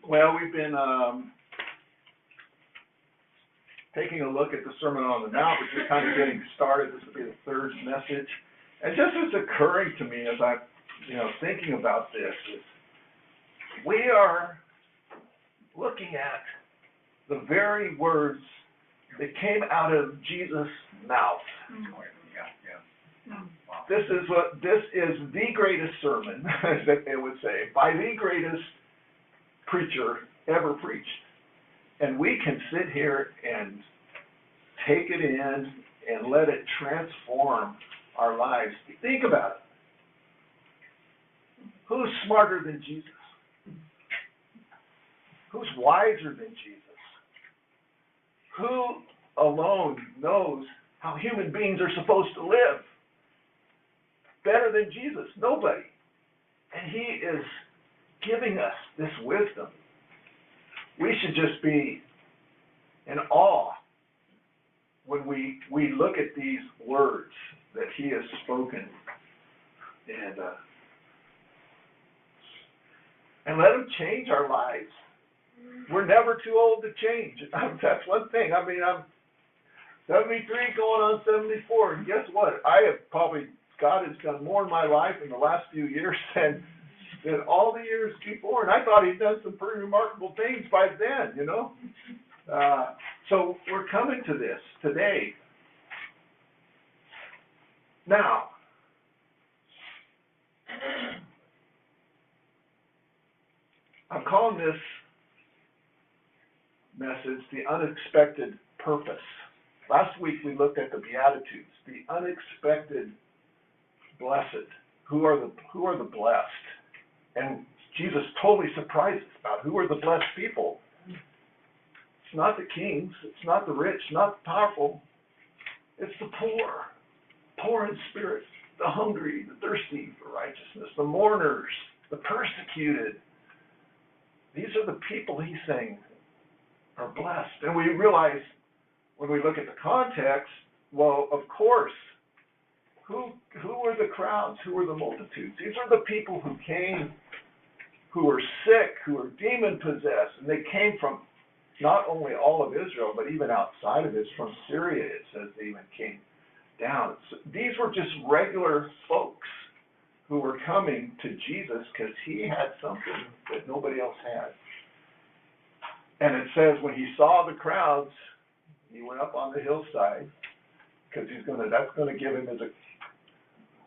Well, we've been taking a look at the Sermon on the Mount, which is kind of getting started. This will be the third message. And just what's occurring to me as I'm, thinking about this is we are looking at the very words that came out of Jesus' mouth. This is the greatest sermon, that they would say, by the greatest preacher ever preached. And we can sit here and take it in and let it transform our lives. Think about it. Who's smarter than Jesus? Who's wiser than Jesus? Who alone knows how human beings are supposed to live better than Jesus? Nobody. And he is giving us this wisdom. We should just be in awe when we look at these words that he has spoken, and let them change our lives. We're never too old to change. That's one thing. I mean, I'm 73 going on 74, and guess what? God has done more in my life in the last few years than all the years before, and I thought he'd done some pretty remarkable things by then, So we're coming to this today. Now, I'm calling this message the unexpected purpose. Last week we looked at the Beatitudes, the unexpected blessed. Who are the blessed? And Jesus totally surprised us about who are the blessed people. It's not the kings, it's not the rich, not the powerful. It's the poor in spirit, the hungry, the thirsty for righteousness, the mourners, the persecuted. These are the people he's saying are blessed. And we realize when we look at the context, well, of course, who were the crowds? Who were the multitudes? These are the people who came, who were sick, who were demon-possessed, and they came from not only all of Israel, but even outside of it, from Syria, it says they even came down. So these were just regular folks who were coming to Jesus because he had something that nobody else had. And it says when he saw the crowds, he went up on the hillside because that's going to give him his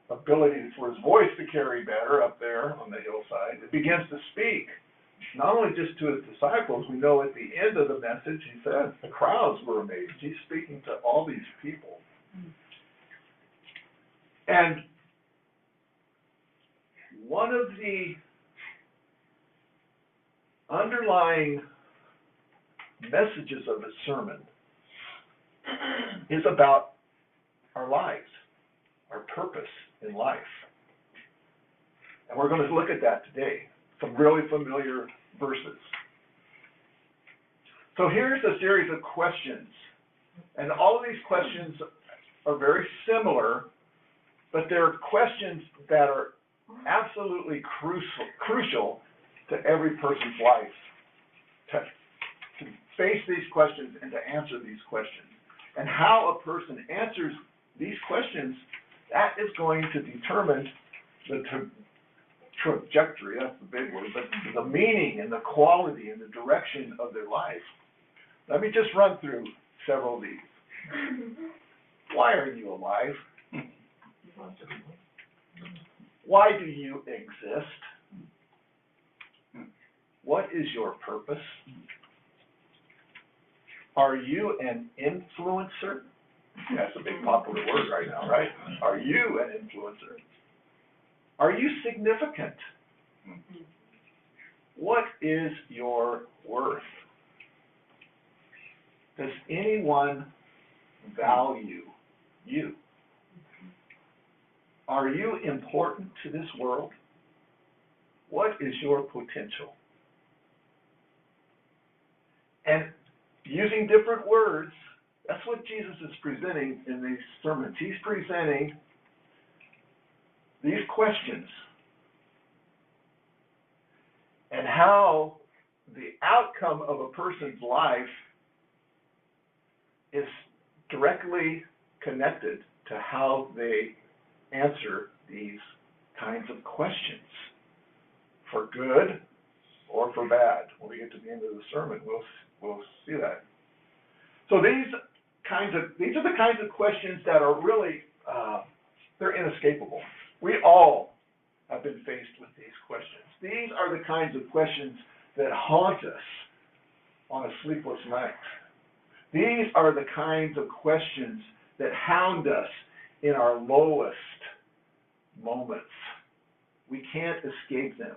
ability for his voice to carry better up there on the hillside. It begins to speak, not only just to his disciples. We know at the end of the message, he said, the crowds were amazed. He's speaking to all these people. And one of the underlying messages of his sermon is about our lives, our purpose in life. And we're going to look at that today, some really familiar verses. So here's a series of questions, and all of these questions are very similar, but they're questions that are absolutely crucial to every person's life, to face these questions and to answer these questions. And how a person answers these questions, that is going to determine the trajectory, that's the big word, but the meaning and the quality and the direction of their life. Let me just run through several of these. Why are you alive? Why do you exist? What is your purpose? Are you an influencer? That's a big popular word right now, right? Are you an influencer? Are you significant? What is your worth? Does anyone value you? Are you important to this world? What is your potential? And using different words, that's what Jesus is presenting in these sermons. He's presenting these questions and how the outcome of a person's life is directly connected to how they answer these kinds of questions, for good or for bad. When we get to the end of the sermon, we'll see that. So these are the kinds of questions that are really they're inescapable. We all have been faced with these questions. These are the kinds of questions that haunt us on a sleepless night. These are the kinds of questions that hound us in our lowest moments. We can't escape them.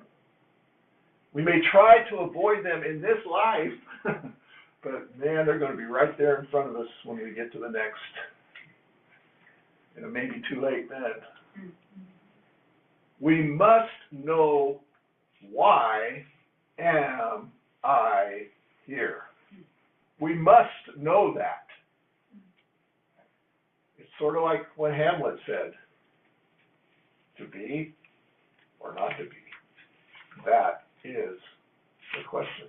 We may try to avoid them in this life, but man, they're going to be right there in front of us when we get to the next. And it may be too late then. We must know, why am I here? We must know that. It's sort of like what Hamlet said, to be or not to be. That is the question.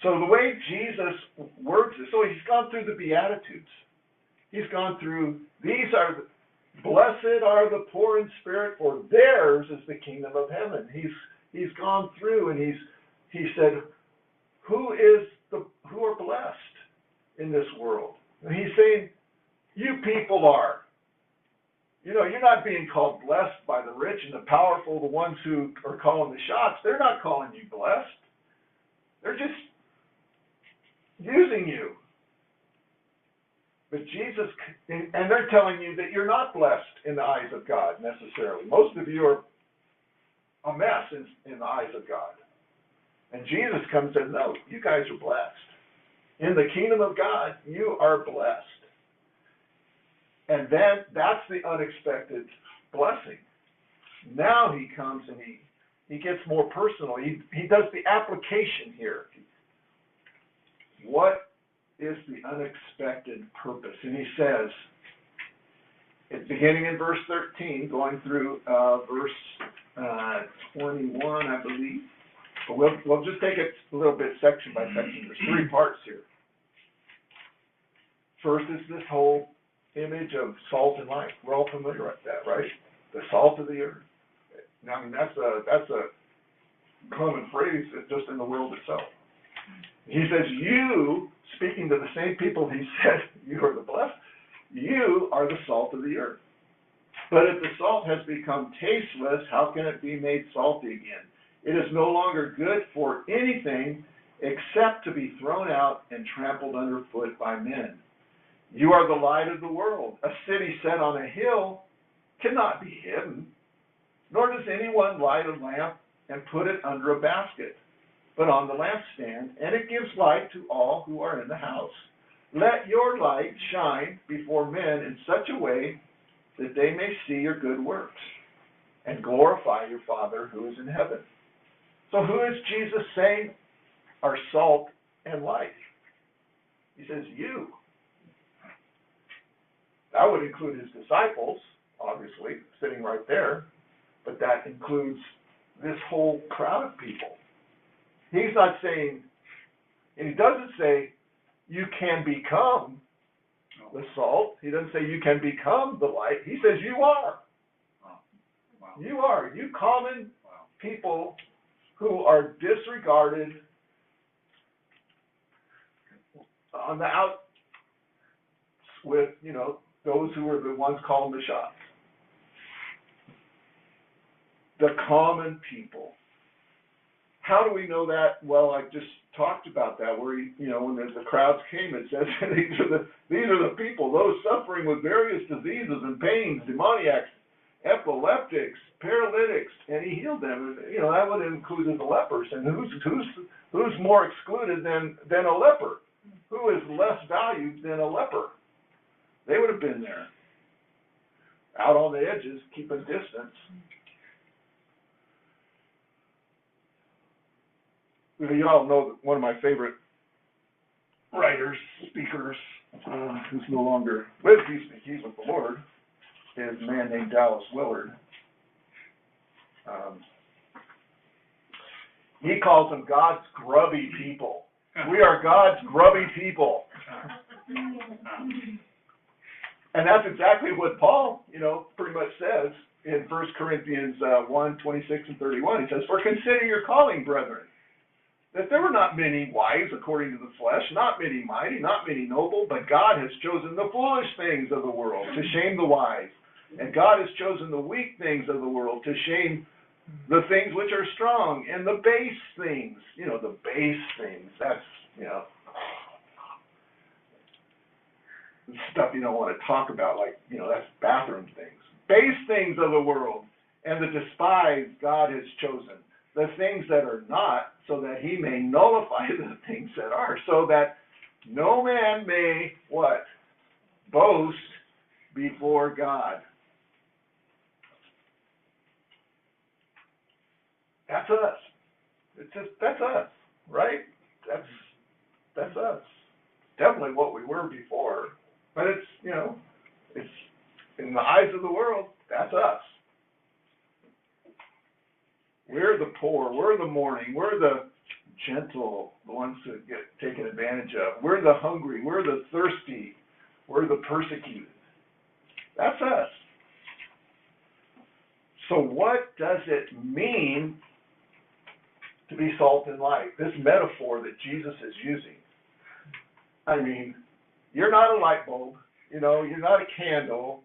So the way Jesus words it, so he's gone through the Beatitudes. He's gone through, blessed are the poor in spirit, for theirs is the kingdom of heaven. He's gone through and he said, who are blessed in this world? And he's saying, you people are. You're not being called blessed by the rich and the powerful, the ones who are calling the shots. They're not calling you blessed. They're just using you. But Jesus, and they're telling you that you're not blessed in the eyes of God necessarily. Most of you are a mess in the eyes of God. And Jesus comes and says, no, you guys are blessed. In the kingdom of God, you are blessed. And then that's the unexpected blessing. Now he comes and he gets more personal. He does the application here. What is the unexpected purpose? And he says, it's beginning in verse 13, going through verse 21, I believe. But we'll just take it a little bit section by section. There's three parts here. First is this whole image of salt and light. We're all familiar with that, right? The salt of the earth. Now, I mean, that's a common phrase just in the world itself. He says, you, speaking to the same people he said, you are the blessed, you are the salt of the earth. But if the salt has become tasteless, how can it be made salty again? It is no longer good for anything except to be thrown out and trampled underfoot by men. You are the light of the world. A city set on a hill cannot be hidden, nor does anyone light a lamp and put it under a basket, but on the lampstand, and it gives light to all who are in the house. Let your light shine before men in such a way that they may see your good works and glorify your Father who is in heaven. So who is Jesus saying are salt and light? He says, you. That would include his disciples, obviously, sitting right there, but that includes this whole crowd of people. He's not saying, and he doesn't say, you can become the salt. He doesn't say you can become the light. He says you are. Wow. You are. You common people who are disregarded on the out with, those who are the ones calling the shots. The common people. How do we know that? Well, I just talked about that, where when the crowds came, it says these are the people, those suffering with various diseases and pains, demoniacs, epileptics, paralytics, and he healed them. That would include the lepers. And who's more excluded than a leper? Who is less valued than a leper? They would have been there, out on the edges, keeping distance. You all know that one of my favorite writers, speakers, who's no longer with me, he's with the Lord, is a man named Dallas Willard. He calls them God's grubby people. We are God's grubby people. And that's exactly what Paul, pretty much says in 1 Corinthians 1, 26 and 31. He says, "For consider your calling, brethren, that there were not many wise according to the flesh, not many mighty, not many noble, but God has chosen the foolish things of the world to shame the wise. And God has chosen the weak things of the world to shame the things which are strong, and the base things." The base things, that's, stuff you don't want to talk about, like, that's bathroom things. Base things of the world, and the despised God has chosen, the things that are not, so that he may nullify the things that are, so that no man may, what? Boast before God. That's us. That's us, right? That's us. Definitely what we were before, but it's in the eyes of the world, that's us. We're the poor, we're the mourning, we're the gentle, the ones that get taken advantage of. We're the hungry, we're the thirsty, we're the persecuted. That's us. So what does it mean to be salt and light? This metaphor that Jesus is using. I mean, you're not a light bulb, you're not a candle,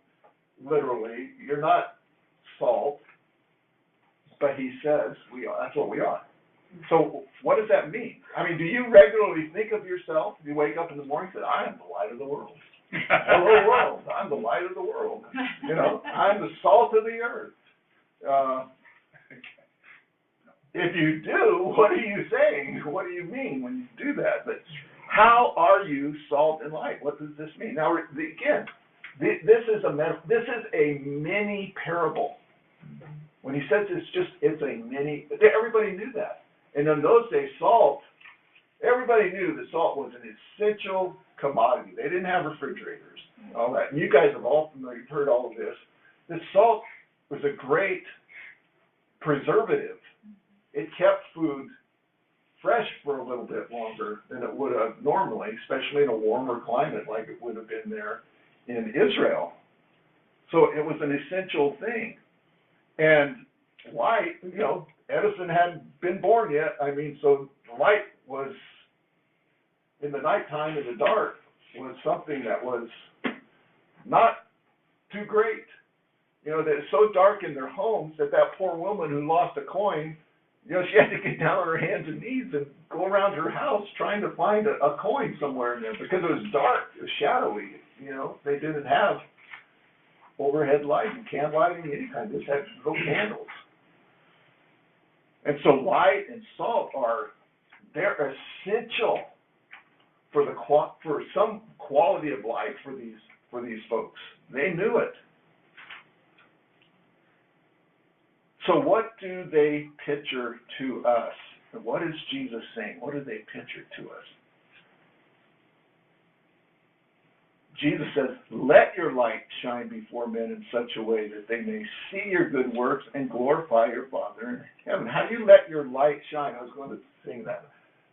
literally. You're not salt, but he says we are. That's what we are. So what does that mean? I mean, do you regularly think of yourself? Do you wake up in the morning and say, "I am the light of the world"? Hello, world. I'm the light of the world. I'm the salt of the earth. If you do, what are you saying? What do you mean when you do that? But how are you salt and light? What does this mean? Now, again, this is a mini parable. When he says it's a mini, everybody knew that. And in those days, salt, everybody knew that salt was an essential commodity. They didn't have refrigerators, all that. And you guys have you've heard all of this. That salt was a great preservative. It kept food fresh for a little bit longer than it would have normally, especially in a warmer climate like it would have been there in Israel. So it was an essential thing. And light, Edison hadn't been born yet. I mean, so light was, in the nighttime, in the dark, was something that was not too great. That it's so dark in their homes that poor woman who lost a coin, she had to get down on her hands and knees and go around her house trying to find a coin somewhere in there because it was dark, it was shadowy. They didn't have overhead lighting, can lighting, any kind. They just had little candles. And so light and salt they're essential for some quality of life for these folks. They knew it. So what do they picture to us? And what is Jesus saying? What do they picture to us? Jesus says, "Let your light shine before men in such a way that they may see your good works and glorify your Father in heaven." How do you let your light shine? I was going to sing that.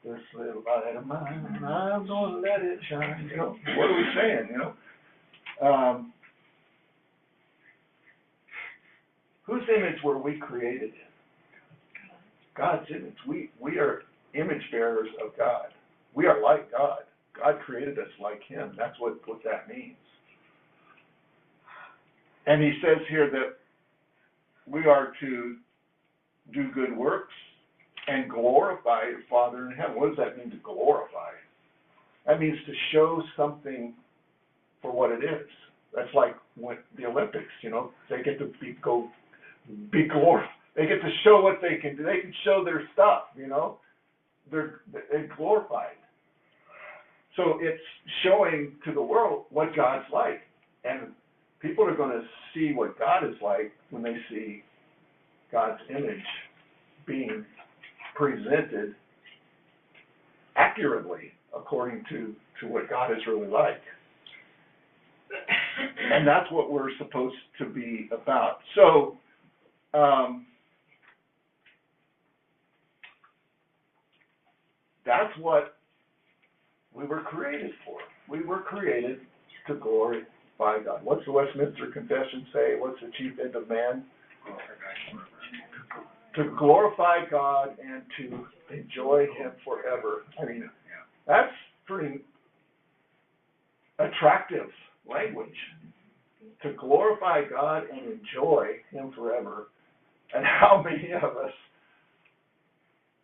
"This little light of mine, I'm going to let it shine." What are we saying? Whose image were we created in? God's image. We are image bearers of God. We are like God. God created us like him. That's what that means. And he says here that we are to do good works and glorify your Father in heaven. What does that mean, to glorify? That means to show something for what it is. That's like when the Olympics, they get to be glorified. They get to show what they can do. They can show their stuff, They're glorified. So it's showing to the world what God's like. And people are going to see what God is like when they see God's image being presented accurately according to what God is really like. And that's what we're supposed to be about. So, That's what we were created for. We were created to glorify God. What's the Westminster Confession say? What's the chief end of man? To glorify God and to enjoy Him forever. I mean, that's pretty attractive language. To glorify God and enjoy Him forever. And how many of us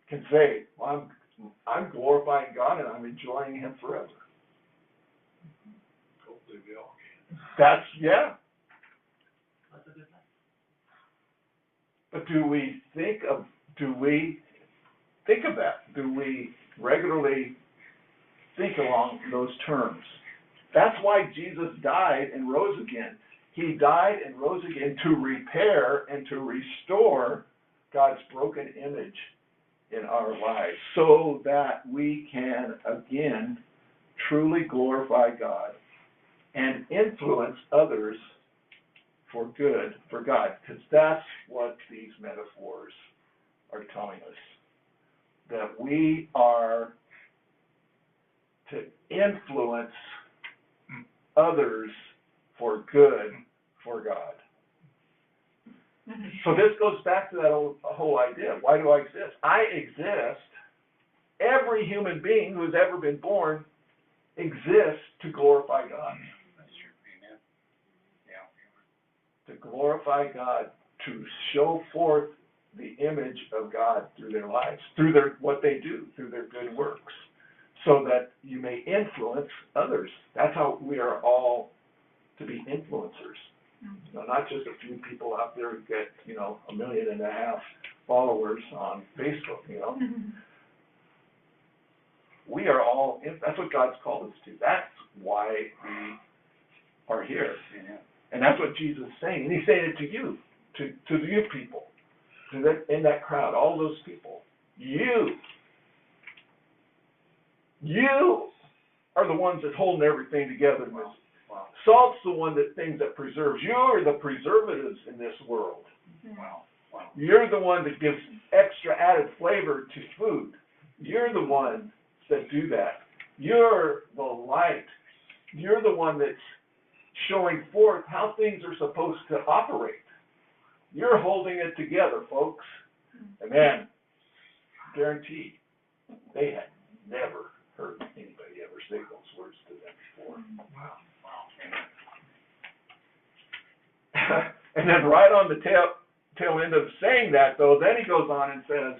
can say, well, I'm glorifying God and I'm enjoying Him forever? Hopefully we all can. That's, yeah. That's a good thing. But do we think of that? Do we regularly think along those terms? That's why Jesus died and rose again. He died and rose again to repair and to restore God's broken image in our lives so that we can again truly glorify God and influence others for good, for God, because that's what these metaphors are telling us, that we are to influence others for good, for God. So this goes back to that whole idea. Why do I exist? I exist. Every human being who's ever been born exists to glorify God. That's true, amen. Yeah. To glorify God, to show forth the image of God through their lives, through what they do, through their good works, so that you may influence others. That's how we are all to be influencers. You know, not just a few people out there who get, 1.5 million followers on Facebook, We are all, that's what God's called us to. That's why we are here. Yeah. And that's what Jesus is saying. And He's saying it to you, to you people, in that crowd, all those people. You are the ones that's holding everything together. Wow. Salt's the one that preserves. You are the preservatives in this world. Wow. You're the one that gives extra added flavor to food. You're the one that do that. You're the light. You're the one that's showing forth how things are supposed to operate. You're holding it together, folks. And man, guaranteed, they had never heard anybody ever say those words to them before. Wow. And then right on the tail end of saying that, though, then he goes on and says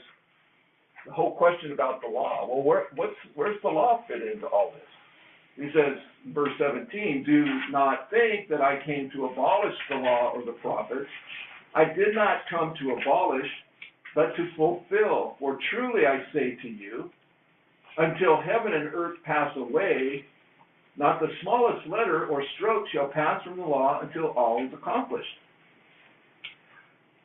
the whole question about the law. Well, where's the law fit into all this? He says, verse 17, do not think that I came to abolish the law or the prophets. I did not come to abolish, but to fulfill. For truly I say to you, until heaven and earth pass away, not the smallest letter or stroke shall pass from the law until all is accomplished.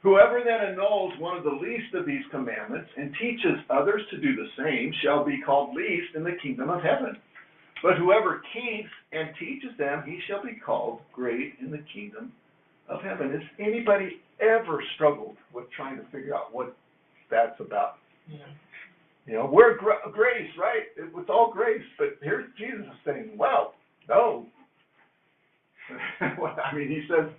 Whoever then annuls one of the least of these commandments and teaches others to do the same shall be called least in the kingdom of heaven. But whoever keeps and teaches them, he shall be called great in the kingdom of heaven. Has anybody ever struggled with trying to figure out what that's about? Yeah. We're grace, right? It's all grace. But here's Jesus saying, well, no. He says,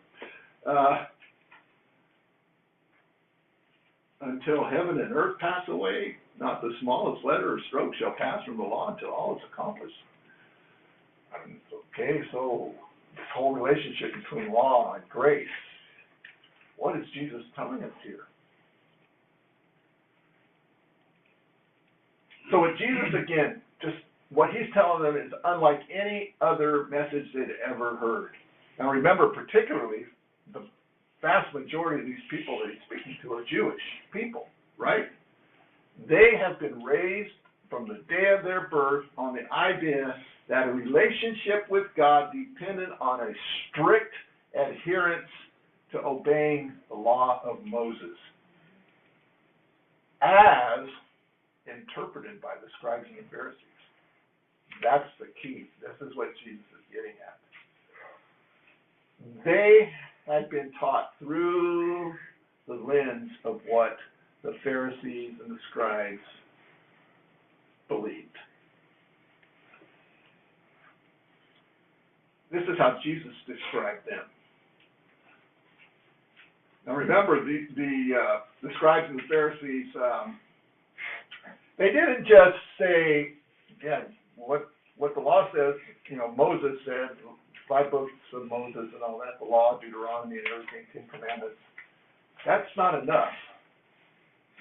until heaven and earth pass away, not the smallest letter or stroke shall pass from the law until all is accomplished. Okay, so this whole relationship between law and grace, what is Jesus telling us here? So with Jesus, again, just what he's telling them is unlike any other message they'd ever heard. Now remember, particularly, the vast majority of these people that he's speaking to are Jewish people, right? They have been raised from the day of their birth on the idea that a relationship with God depended on a strict adherence to obeying the law of Moses, as interpreted by the scribes and Pharisees. That's the key. This is what Jesus is getting at. They had been taught through the lens of what the Pharisees and the scribes believed. This is how Jesus described them. Now remember, the scribes and the Pharisees, they didn't just say, again, what the law says, Moses said, 5 books of Moses and all that, the law, Deuteronomy and everything, 10 Commandments. That's not enough.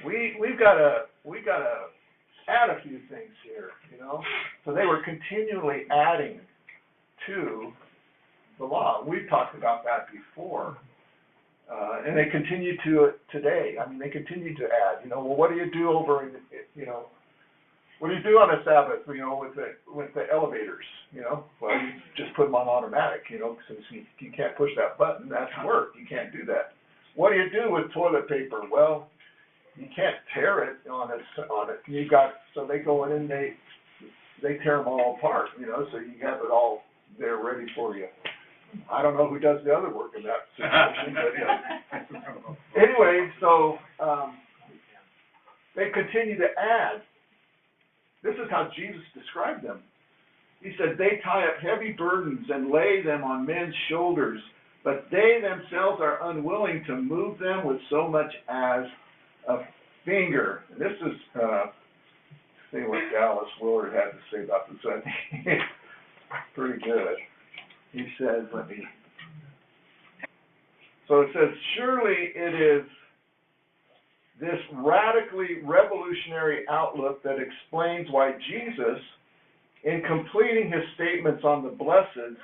We've got to add a few things here, So they were continually adding to the law. We've talked about that before. And they continue to today. I mean, they continue to add. Well, what do you do over in, what do you do on a Sabbath? With the elevators. Well, you just put them on automatic. Since you can't push that button, that's work. You can't do that. What do you do with toilet paper? Well, you can't tear it on it. So they go in and they tear them all apart. So you have it all there ready for you. I don't know who does the other work in that situation, but anyway, so they continue to add. This is how Jesus described them. He said, they tie up heavy burdens and lay them on men's shoulders, but they themselves are unwilling to move them with so much as a finger. And this is, see what Dallas Willard had to say about this. I think it's pretty good. He says, so it says, surely it is this radically revolutionary outlook that explains why Jesus, in completing his statements on the blessed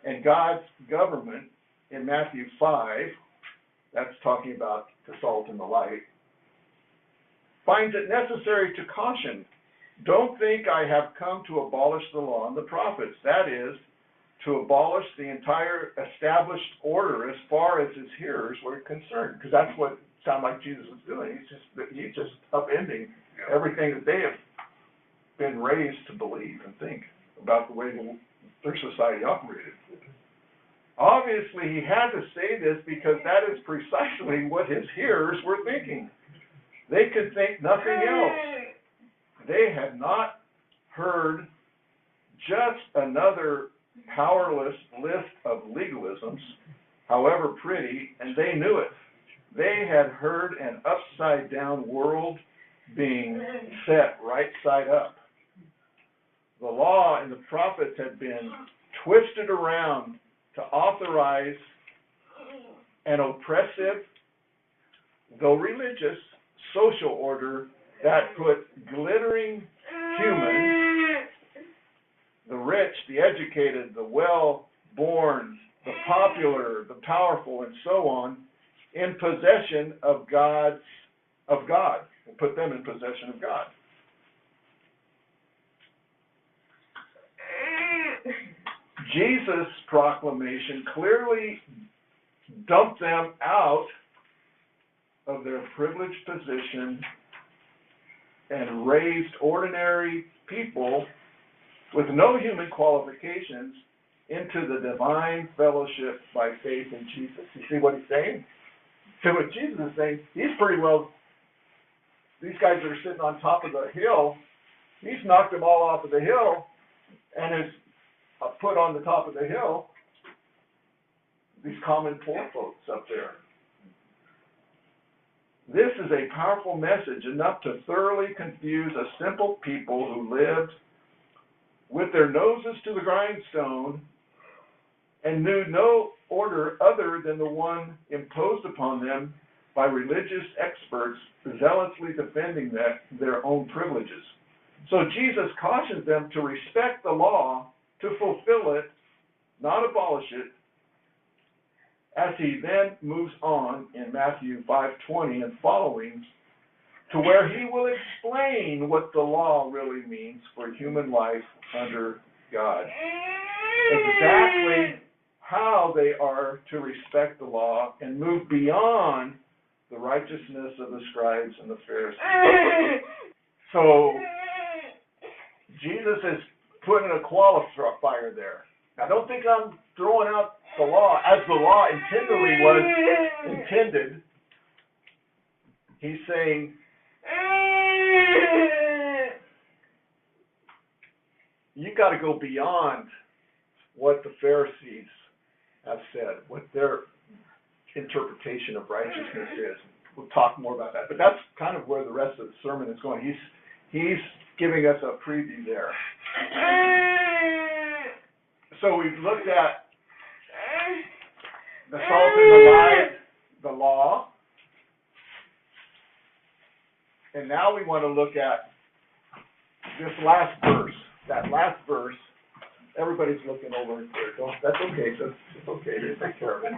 and God's government in Matthew 5, that's talking about the salt and the light, finds it necessary to caution, don't think I have come to abolish the law and the prophets. That is, to abolish the entire established order as far as his hearers were concerned, because that's what it sounded like Jesus was doing. He's just upending everything that they have been raised to believe and think about the way their society operated. Obviously, he had to say this because that is precisely what his hearers were thinking. They could think nothing else. They had not heard just another powerless list of legalisms, however pretty, and they knew it. They had heard an upside-down world being set right side up. The law and the prophets had been twisted around to authorize an oppressive, though religious, social order that put glittering humans, the rich, the educated, the well-born, the popular, the powerful, and so on, in possession of God, and put them in possession of God. Jesus' proclamation clearly dumped them out of their privileged position and raised ordinary people with no human qualifications into the divine fellowship by faith in Jesus. You see what he's saying? So what Jesus is saying, he's pretty well, these guys that are sitting on top of the hill, he's knocked them all off of the hill and has put on the top of the hill these common poor folks up there. This is a powerful message, enough to thoroughly confuse a simple people who lived with their noses to the grindstone and knew no order other than the one imposed upon them by religious experts zealously defending their own privileges. So Jesus cautions them to respect the law, to fulfill it, not abolish it, as he then moves on in Matthew 5:20 and following, to where he will explain what the law really means for human life under God. Exactly how they are to respect the law and move beyond the righteousness of the scribes and the Pharisees. So, Jesus is putting a qualifier there. Now, don't think I'm throwing out the law as the law intended was intended. He's saying you got to go beyond what the Pharisees have said, what their interpretation of righteousness is. We'll talk more about that, but that's kind of where the rest of the sermon is going. He's giving us a preview there. So we've looked at the salt and the light, the law, and now we want to look at this last verse. That last verse, everybody's looking over it there. That's okay. It's okay. They take care of it.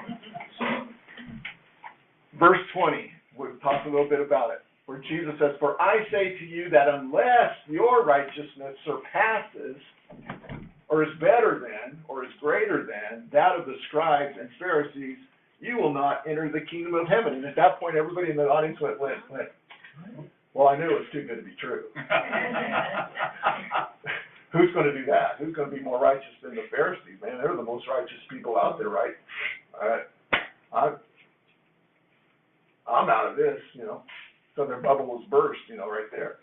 Verse 20. We've talked a little bit about it, where Jesus says, "For I say to you that unless your righteousness surpasses, or is better than, or is greater than that of the scribes and Pharisees, you will not enter the kingdom of heaven." And at that point, everybody in the audience went, well, I knew it was too good to be true. Who's going to do that? Who's going to be more righteous than the Pharisees? Man, they're the most righteous people out there, right? I'm out of this, So their bubble was burst, right there.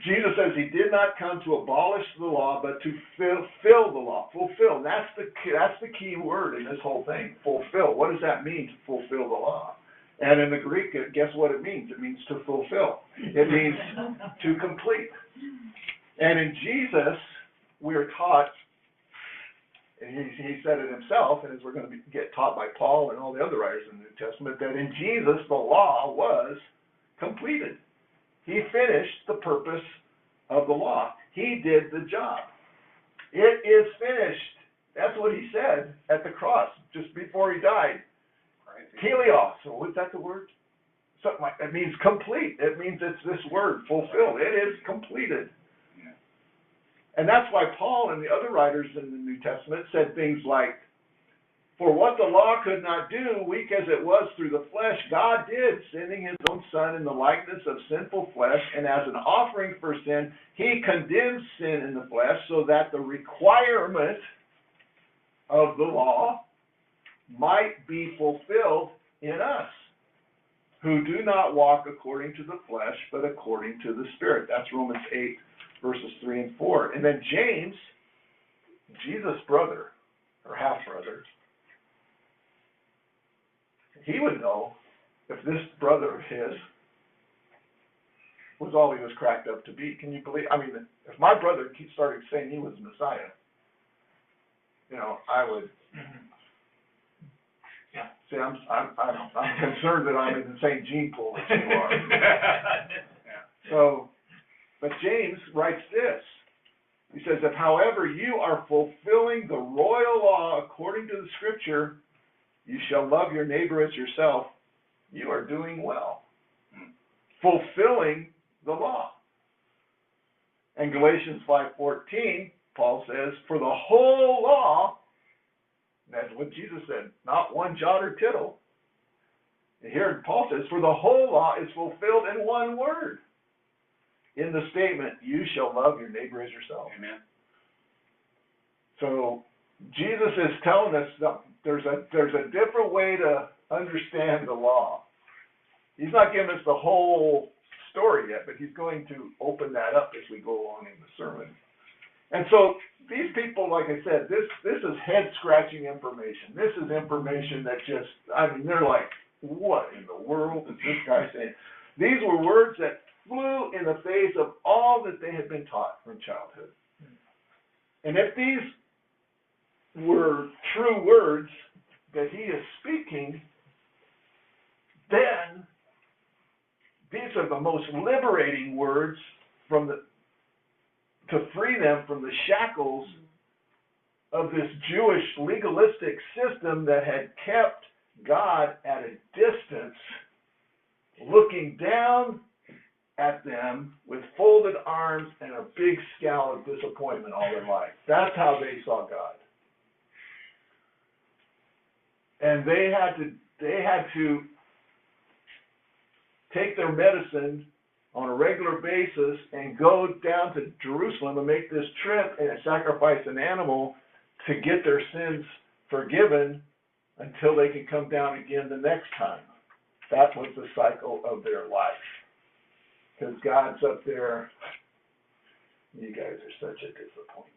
Jesus says he did not come to abolish the law, but to fulfill the law. Fulfill. And that's the key word in this whole thing. Fulfill. What does that mean, to fulfill the law? And in the Greek, guess what it means? It means to fulfill. It means to complete. And in Jesus, we are taught, and he said it himself, and as we're going to get taught by Paul and all the other writers in the New Testament, that in Jesus the law was completed. He finished the purpose of the law. He did the job. It is finished. That's what he said at the cross, just before he died. Teleos. So what's that the word? Something like that. It means complete. It means it's this word, fulfilled. It is completed. Yeah. And that's why Paul and the other writers in the New Testament said things like, "For what the law could not do, weak as it was through the flesh, God did, sending his own Son in the likeness of sinful flesh, and as an offering for sin, he condemned sin in the flesh, so that the requirement of the law might be fulfilled in us, who do not walk according to the flesh, but according to the Spirit." That's Romans 8, verses 3 and 4. And then James, Jesus' brother, or half-brother, he would know if this brother of his was all he was cracked up to be. Can you believe? I mean, if my brother started saying he was the Messiah, I would. Yeah. See, I'm concerned that I'm in the same gene pool as you are. So, but James writes this. He says, "If, however, you are fulfilling the royal law according to the Scripture, you shall love your neighbor as yourself, you are doing well." Fulfilling the law. And Galatians 5:14, Paul says, "For the whole law," that's what Jesus said, not one jot or tittle. And here Paul says, "For the whole law is fulfilled in one word, in the statement, you shall love your neighbor as yourself." Amen. So Jesus is telling us that there's a different way to understand the law. He's not giving us the whole story yet, but he's going to open that up as we go along in the sermon. And so these people, like I said, this is head-scratching information. This is information that just, they're like, what in the world is this guy saying? These were words that flew in the face of all that they had been taught from childhood. And if these were true words that he is speaking, then these are the most liberating words to free them from the shackles of this Jewish legalistic system that had kept God at a distance, looking down at them with folded arms and a big scowl of disappointment all their life. That's how they saw God. And they had to take their medicine on a regular basis and go down to Jerusalem and make this trip and sacrifice an animal to get their sins forgiven until they can come down again the next time. That was the cycle of their life. Because God's up there, you guys are such a disappointment.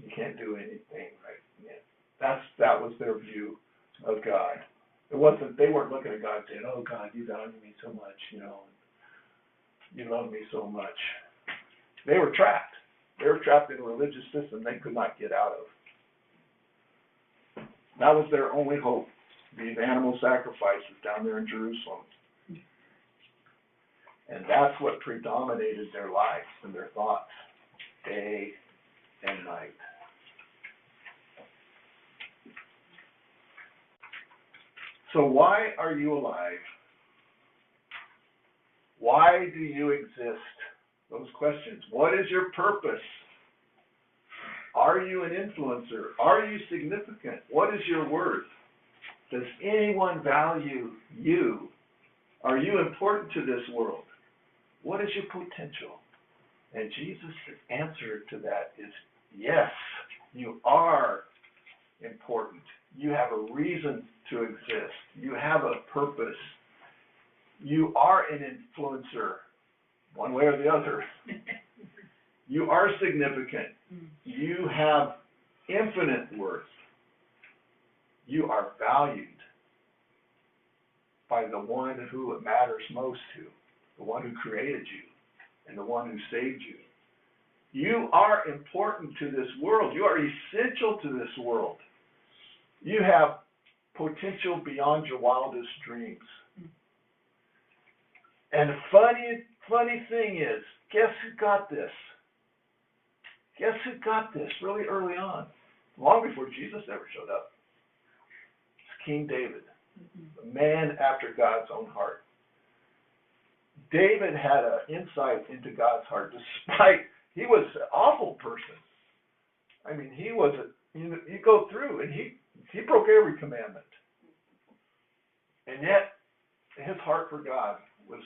You can't do anything right. Yeah. That was their view of God. They weren't looking at God saying, oh God, you value me so much, you know, you love me so much. They were trapped. They were trapped in a religious system they could not get out of. That was their only hope, these animal sacrifices down there in Jerusalem. And that's what predominated their lives and their thoughts, day and night. So why are you alive? Why do you exist? Those questions. What is your purpose? Are you an influencer? Are you significant? What is your worth? Does anyone value you? Are you important to this world? What is your potential? And Jesus' answer to that is yes, you are important. You have a reason to exist. You have a purpose. You are an influencer, one way or the other. You are significant. You have infinite worth. You are valued by the one who it matters most to, the one who created you, and the one who saved you. You are important to this world. You are essential to this world. You have potential beyond your wildest dreams. And the funny thing is, guess who got this? Guess who got this really early on, long before Jesus ever showed up? It's King David, a man after God's own heart. David had an insight into God's heart, despite he was an awful person. I mean, he was you go through, and he broke every commandment. And yet, his heart for God was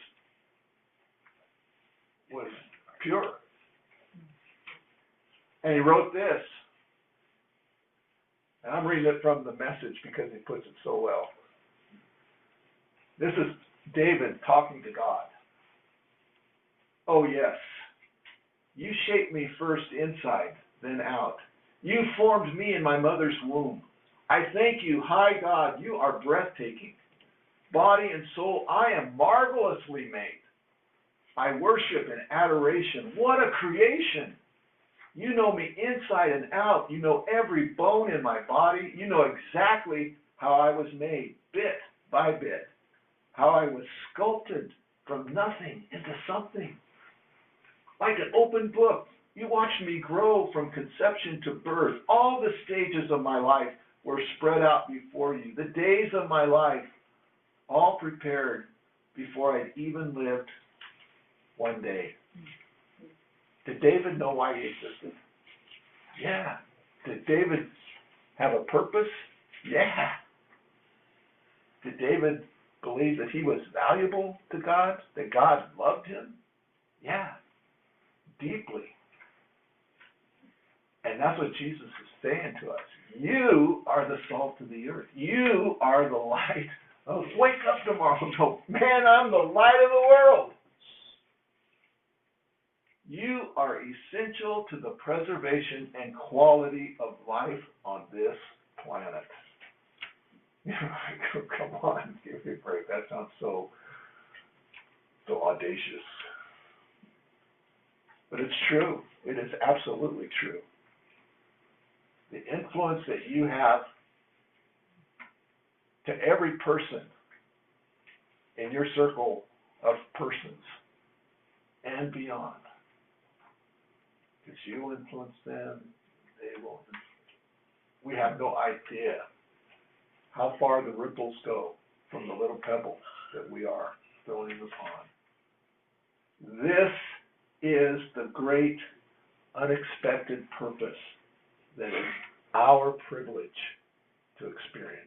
pure. And he wrote this. And I'm reading it from the Message because he puts it so well. This is David talking to God. Oh yes, you shaped me first inside, then out. You formed me in my mother's womb. I thank you, high God, you are breathtaking. Body and soul, I am marvelously made. I worship in adoration. What a creation! You know me inside and out. You know every bone in my body. You know exactly how I was made, bit by bit. How I was sculpted from nothing into something. Like an open book, you watched me grow from conception to birth. All the stages of my life were spread out before you. The days of my life, all prepared before I'd even lived one day. Did David know why he existed? Yeah. Did David have a purpose? Yeah. Did David believe that he was valuable to God? That God loved him? Yeah. Deeply. And that's what Jesus is saying to us. You are the salt of the earth. You are the light. Oh, wake up tomorrow and go, man, I'm the light of the world. You are essential to the preservation and quality of life on this planet. Come on, give me a break. That sounds so audacious. But it's true. It is absolutely true. The influence that you have to every person in your circle of persons and beyond. Because you will influence them, they will influence. We have no idea how far the ripples go from the little pebbles that we are throwing in the pond. This is the great unexpected purpose that is our privilege to experience.